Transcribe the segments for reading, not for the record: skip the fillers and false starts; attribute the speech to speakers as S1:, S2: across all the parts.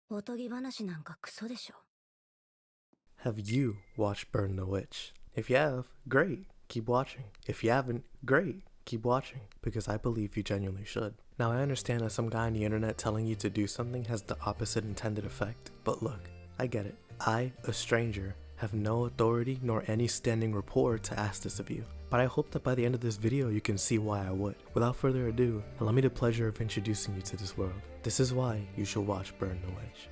S1: おとぎ話なんかクソでしょ。
S2: Have you watched Burn the Witch? If you have, great, keep watching. If you haven't, great, keep watching, because I believe you genuinely should. Now I understand that some guy on the internet telling you to do something has the opposite intended effect, but look, I get it. I, a stranger, have no authority nor any standing rapport to ask this of you, but I hope that by the end of this video you can see why I would. Without further ado, allow me the pleasure of introducing you to this world. This is why you should watch Burn the Witch.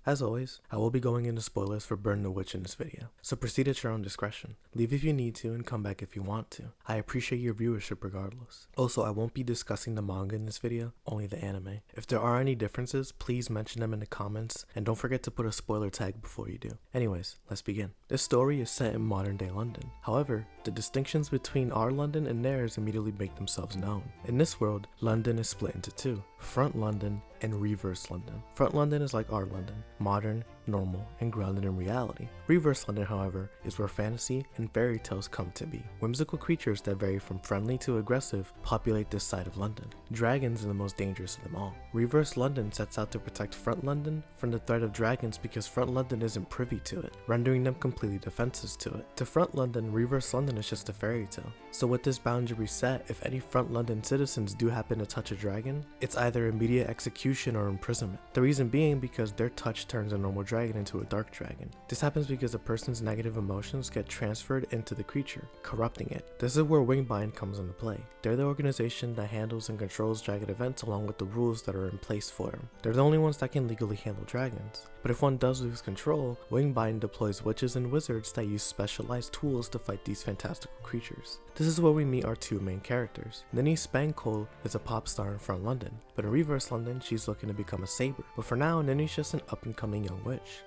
S2: As always, I will be going into spoilers for Burn the Witch in this video, so proceed at your own discretion. Leave if you need to and come back if you want to. I appreciate your viewership regardless. Also, I won't be discussing the manga in this video, only the anime. If there are any differences, please mention them in the comments, and don't forget to put a spoiler tag before you do. Anyways, let's begin. This story is set in modern day London. However, the distinctions between our London and theirs immediately make themselves known. In this world, London is split into two: Front London and Reverse London. Front London is like our London, modern, normal, and grounded in reality. Reverse London, however, is where fantasy and fairy tales come to be. Whimsical creatures that vary from friendly to aggressive populate this side of London. Dragons are the most dangerous of them all. Reverse London sets out to protect Front London from the threat of dragons because Front London isn't privy to it, rendering them completely defenseless to it. To Front London, Reverse London is just a fairy tale. So with this boundary set, if any Front London citizens do happen to touch a dragon, it's either immediate execution or imprisonment. The reason being because their touch turns a normal dragon into a dark dragon. This happens because a person's negative emotions get transferred into the creature, corrupting it. This is where Wingbind comes into play. They're the organization that handles and controls dragon events along with the rules that are in place for them. They're the only ones that can legally handle dragons. But if one does lose control, Wingbind deploys witches and wizards that use specialized tools to fight these fantastical creatures. This is where we meet our two main characters. Ninny Spankole is a pop star in Front London, but in Reverse London she's looking to become a saber. But for now, Ninny's just an up and coming young witch.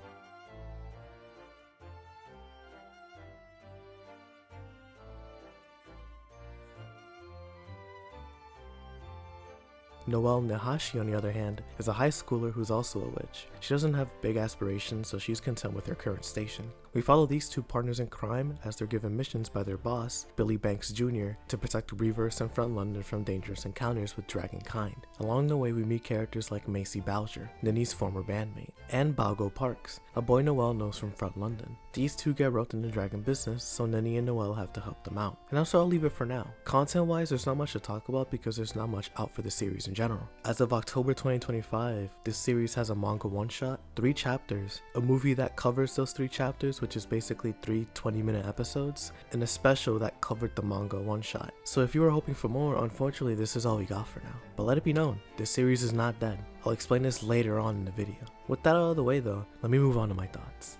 S2: Noelle Nahashi, on the other hand, is a high schooler who's also a witch. She doesn't have big aspirations, so she's content with her current station. We follow these two partners in crime as they're given missions by their boss, Billy Banks Jr., to protect Reverse and Front London from dangerous encounters with dragon kind. Along the way, we meet characters like Macy Bowser, Ninny's former bandmate, and Balgo Parks, a boy Noelle knows from Front London. These two get roped into dragon business, so Ninny and Noelle have to help them out. And also, I'll leave it for now. Content-wise, there's not much to talk about because there's not much out for the series in general. As of October 2025, this series has a manga one-shot, 3 chapters, a movie that covers those 3 chapters, which is basically 3 20-minute episodes, and a special that covered the manga one-shot. So if you were hoping for more, unfortunately this is all we got for now. But let it be known, this series is not dead. I'll explain this later on in the video. With that out of the way though, let me move on to my thoughts.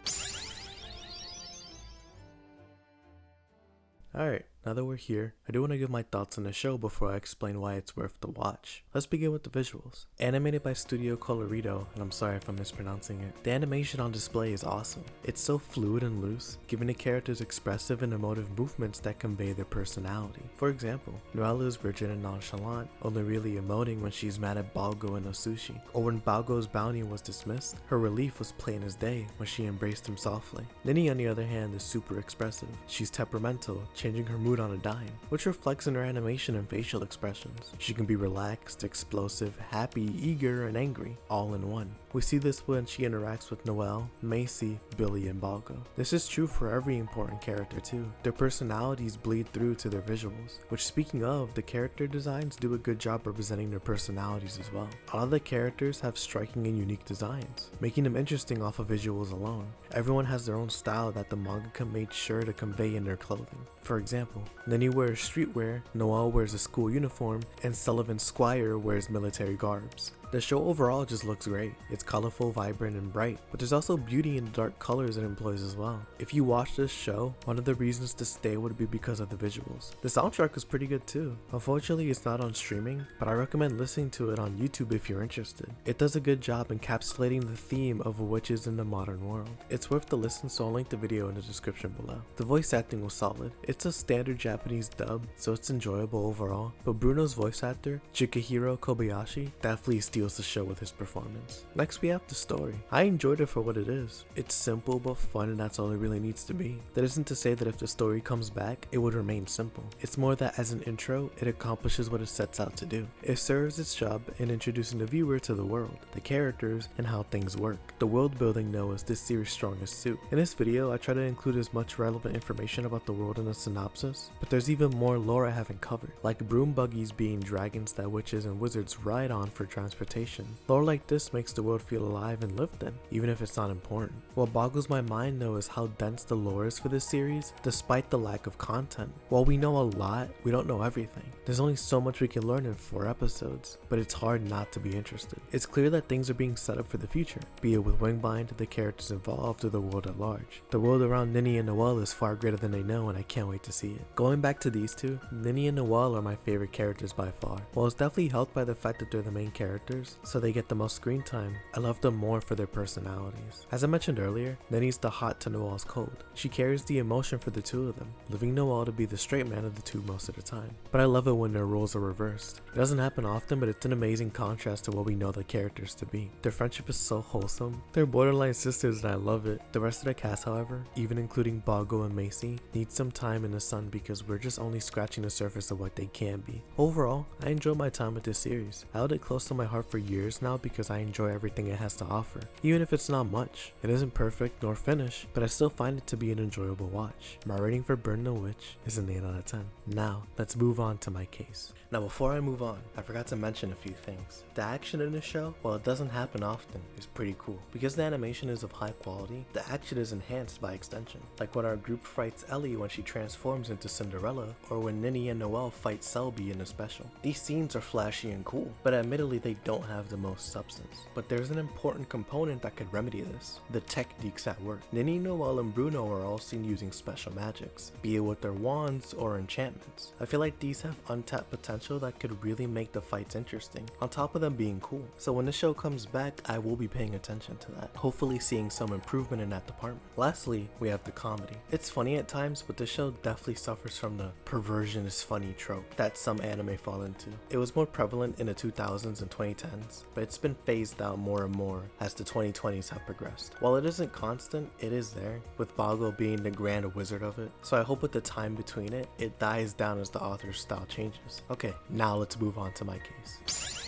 S2: Alright, now that we're here, I do want to give my thoughts on the show before I explain why it's worth the watch. Let's begin with the visuals. Animated by Studio Colorido, and I'm sorry if I'm mispronouncing it, the animation on display is awesome. It's so fluid and loose, giving the characters expressive and emotive movements that convey their personality. For example, Noelle is rigid and nonchalant, only really emoting when she's mad at Balgo and Osushi. Or when Balgo's bounty was dismissed, her relief was plain as day when she embraced him softly. Ninny, on the other hand, is super expressive. She's temperamental, changing her mood on a dime, which reflects in her animation and facial expressions. She can be relaxed, explosive, happy, eager, and angry, all in one. We see this when she interacts with Noelle, Macy, Billy, and Balgo. This is true for every important character too. Their personalities bleed through to their visuals, which, speaking of, the character designs do a good job representing their personalities as well. All of the characters have striking and unique designs, making them interesting off of visuals alone. Everyone has their own style that the mangaka made sure to convey in their clothing. For example, Ninny wears streetwear, Noelle wears a school uniform, and Sullivan Squire wears military garbs. The show overall just looks great. It's colorful, vibrant, and bright, but there's also beauty in the dark colors it employs as well. If you watch this show, one of the reasons to stay would be because of the visuals. The soundtrack is pretty good too. Unfortunately, it's not on streaming, but I recommend listening to it on YouTube if you're interested. It does a good job encapsulating the theme of witches in the modern world. It's worth the listen, so I'll link the video in the description below. The voice acting was solid. It's a standard Japanese dub, so it's enjoyable overall, but Bruno's voice actor, Chikahiro Kobayashi, definitely steals steals the show with his performance. Next we have the story. I enjoyed it for what it is. It's simple but fun, and that's all it really needs to be. That isn't to say that if the story comes back, it would remain simple. It's more that as an intro, it accomplishes what it sets out to do. It serves its job in introducing the viewer to the world, the characters, and how things work. The world building though is this series' strongest suit. In this video, I try to include as much relevant information about the world in a synopsis, but there's even more lore I haven't covered, like broom buggies being dragons that witches and wizards ride on for transportation. Lore like this makes the world feel alive and lived in, even if it's not important. What boggles my mind though is how dense the lore is for this series, despite the lack of content. While we know a lot, we don't know everything. There's only so much we can learn in 4 episodes, but it's hard not to be interested. It's clear that things are being set up for the future, be it with Wingbind, the characters involved, or the world at large. The world around Nini and Noelle is far greater than they know, and I can't wait to see it. Going back to these two, Nini and Noelle are my favorite characters by far. While it's definitely helped by the fact that they're the main characters, so they get the most screen time, I love them more for their personalities. As I mentioned earlier, Nini's the hot to Noelle's cold. She carries the emotion for the two of them, leaving Noelle to be the straight man of the two most of the time. But I love it when their roles are reversed. It doesn't happen often, but it's an amazing contrast to what we know the characters to be. Their friendship is so wholesome. They're borderline sisters and I love it. The rest of the cast, however, even including Boggo and Macy, need some time in the sun because we're just only scratching the surface of what they can be. Overall, I enjoy my time with this series. I held it close to my heart for years now because I enjoy everything it has to offer, even if it's not much. It isn't perfect nor finished, but I still find it to be an enjoyable watch. My rating for Burn the Witch is an 8 out of 10. Now, let's move on to my case. Now before I move on, I forgot to mention a few things. The action in this show, while it doesn't happen often, is pretty cool. Because the animation is of high quality, the action is enhanced by extension. Like when our group fights Ellie when she transforms into Cinderella, or when Nini and Noelle fight Selby in a special. These scenes are flashy and cool, but admittedly they don't have the most substance. But there's an important component that could remedy this: the techniques at work. Nini, Noelle, and Bruno are all seen using special magics, be it with their wands or enchantments. I feel like these have untapped potential that could really make the fights interesting, on top of them being cool. So when the show comes back, I will be paying attention to that, hopefully seeing some improvement in that department. Lastly, we have the comedy. It's funny at times, but the show definitely suffers from the perversion is funny trope that some anime fall into. It was more prevalent in the 2000s and 2010s, but it's been phased out more and more as the 2020s have progressed. While it isn't constant, it is there, with Boggo being the grand wizard of it, so I hope with the time between it dies down as the author's style changes. Okay, now let's move on to my case.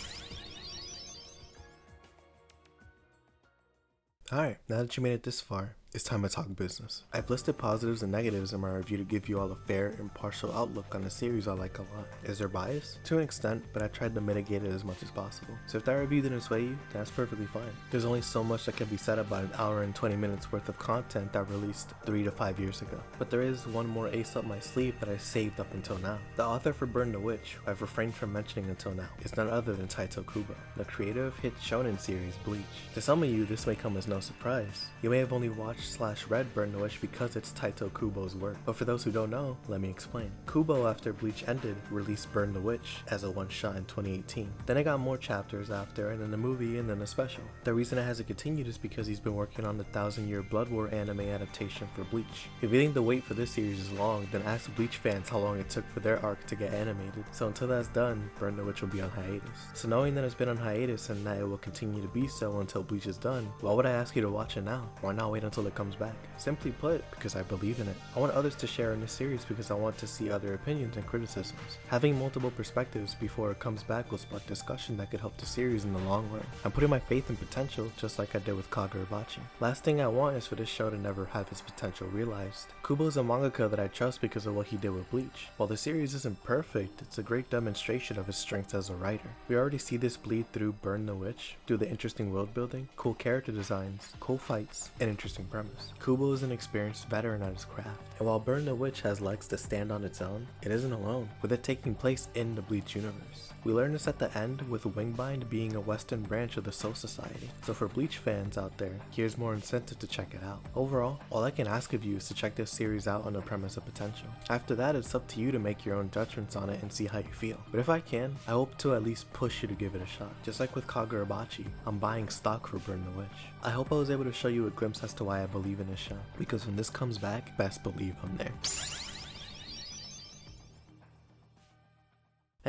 S2: Alright, now that you made it this far, it's time to talk business. I've listed positives and negatives in my review to give you all a fair, impartial outlook on a series I like a lot. Is there bias? To an extent, but I tried to mitigate it as much as possible. So if that review didn't sway you, that's perfectly fine. There's only so much that can be said about an hour and 20 minutes worth of content that released 3 to 5 years ago. But there is one more ace up my sleeve that I saved up until now. The author for Burn the Witch, who I've refrained from mentioning until now, is none other than Taito Kubo, the creator of hit shonen series Bleach. To some of you, this may come as no surprise. You may have only watched /read Burn the Witch because it's Taito Kubo's work. But for those who don't know, let me explain. Kubo, after Bleach ended, released Burn the Witch as a one-shot in 2018. Then it got more chapters after, and then a movie, and then a special. The reason it hasn't continued is because he's been working on the 1000-Year Blood War anime adaptation for Bleach. If you think the wait for this series is long, then ask Bleach fans how long it took for their arc to get animated. So until that's done, Burn the Witch will be on hiatus. So knowing that it's been on hiatus and that it will continue to be so until Bleach is done, why would I ask you to watch it now? Why not wait until it comes back? Simply put, because I believe in it. I want others to share in this series because I want to see other opinions and criticisms. Having multiple perspectives before it comes back will spark discussion that could help the series in the long run. I'm putting my faith in potential just like I did with Kagurabachi. Last thing I want is for this show to never have its potential realized. Kubo is a mangaka that I trust because of what he did with Bleach. While the series isn't perfect, it's a great demonstration of his strengths as a writer. We already see this bleed through Burn the Witch, through the interesting world building, cool character designs, cool fights, and interesting premise. Kubo is an experienced veteran at his craft, and while Burn the Witch has legs to stand on its own, it isn't alone, with it taking place in the Bleach universe. We learn this at the end with Wingbind being a western branch of the Soul Society, so for Bleach fans out there, here's more incentive to check it out. Overall, all I can ask of you is to check this series out on the premise of potential. After that, it's up to you to make your own judgments on it and see how you feel. But if I can, I hope to at least push you to give it a shot. Just like with Kagurabachi, I'm buying stock for Burn the Witch. I hope I was able to show you a glimpse as to why I believe in this show, because when this comes back, best believe I'm there.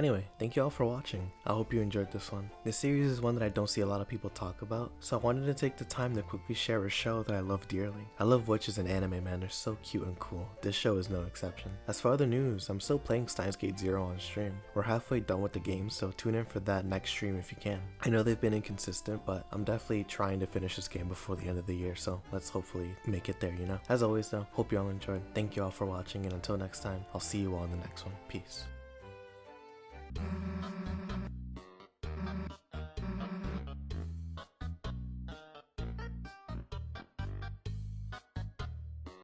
S2: Anyway, thank you all for watching. I hope you enjoyed this one. This series is one that I don't see a lot of people talk about, so I wanted to take the time to quickly share a show that I love dearly. I love witches and anime, man. They're so cute and cool. This show is no exception. As for other news, I'm still playing Steins Gate Zero on stream. We're halfway done with the game, so tune in for that next stream if you can. I know they've been inconsistent, but I'm definitely trying to finish this game before the end of the year, so let's hopefully make it there, you know? As always though, hope you all enjoyed. Thank you all for watching, and until next time, I'll see you all in the next one. Peace.